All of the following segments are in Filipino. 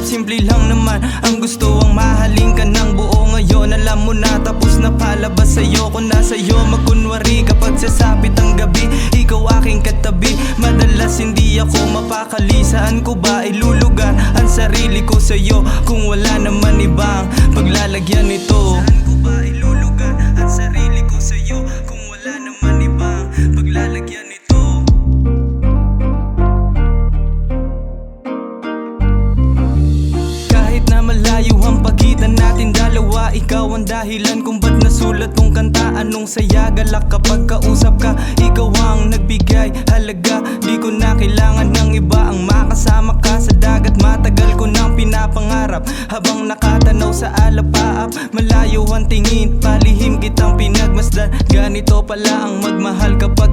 hinahanap, simple lang naman ang gusto, ang mahalin ka ng buo. Ngayon alam mo na, tapos na palabas sa'yo. Kung nasa'yo magkunwari kapag sasapit ang gabi, ikaw aking katabi. Madalas hindi ako mapakali, saan ko ba ilulugar ang sarili ko sa'yo kung wala naman ibang paglalagyan nito? Saan ko ba ilulugar ang sarili ko sa'yo kung wala naman ibang paglalagyan nito? Kahit na malayo ang pagitan natin dalawa, ikaw ang dahilan kung ba't nasulat tong kanta. Anong saya, galak kapag kausap ka, ikaw ang nagbigay halaga. Di ko na kailangan ng iba, ang makasama ka sa dagat. Matagal ko nang pinapangarap habang nakatanaw sa alapaap. Malayo ang tingin, palihim kitang pinagmasdan. Ganito pala ang magmahal kapag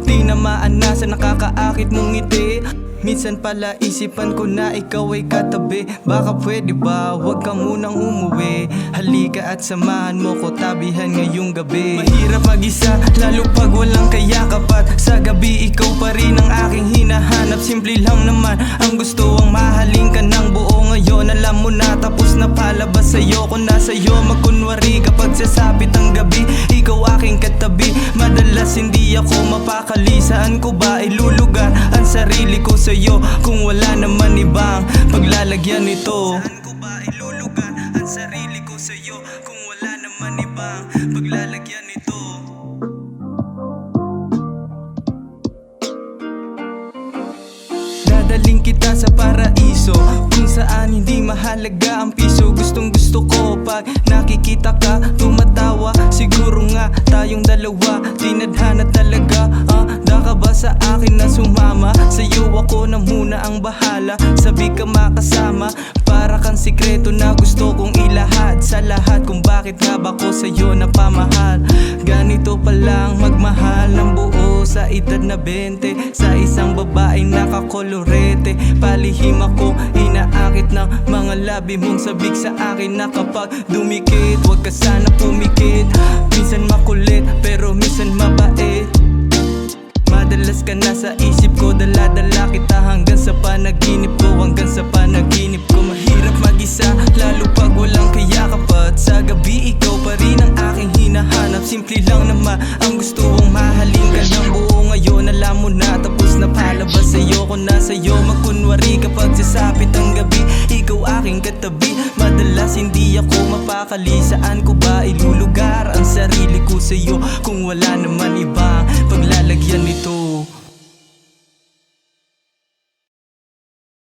tinamaan na sa nakakaakit mong ngiti. Minsan pala isipan ko na ikaw ay katabi. Baka pwede ba, wag ka munang umuwi. Halika at samahan mo ko tabihan ngayong gabi. Mahirap mag-isa, lalo pag walang kayakap. At sa gabi ikaw pa rin ang aking hinahanap. Simple lang naman ang gusto, ang mahalin ka ng buo. Ngayon alam mo na, tapos na palabas sa'yo. Kung nasa'yo magkunwari kapag sasapit ang gabi, ikaw aking katabi. Madalas hindi ako mapakali, saan ko ba ilulugar ang sarili ko sa'yo kung wala naman ibang paglalagyan nito? Saan ko ba ilulugar ang sarili ko sa'yo kung wala naman ibang paglalagyan nito? Dadaling kita sa paraiso kung saan hindi mahalaga ang piso. Gustong gusto ko pag nakikita ka tumatawa. Siguro nga tayong dalawa, tinadhana talaga. Da ka ba sa akin na sumama? Sa'yo ako na muna ang bahala. Sabi ka makasama, para kang sikreto na gusto kong ilahad sa lahat. Kung bakit nga ba ko sa'yo napamahal. Ganito palang magmahal ng buo sa edad na 20, sa isang babae nakakolorete. Palihim ako inaakit ng mga labi mong sabik sa akin na kapag dumikit, wag ka sana pumikit. Minsan makulit pero minsan mabait. Madalas ka na sa isip ko, dala-dala kita hanggang sa panaginip ko. Hanggang sa panaginip ko, mahirap mag-isa, lalo pag walang kayakap. At sa gabi ikaw pa rin ang aking hinahanap. Simple lang naman ang gusto, ang mahalin ka ng buo. Ngayon alam mo na, tapos na palabas sa'yo. Kung nasa'yo magkunwari kapag sasapit ang gabi, ikaw aking katabi. Madalas hindi ako mapakali, saan ko ba ilulugar ang sarili ko sa'yo kung wala naman ibang paglalagyan nito?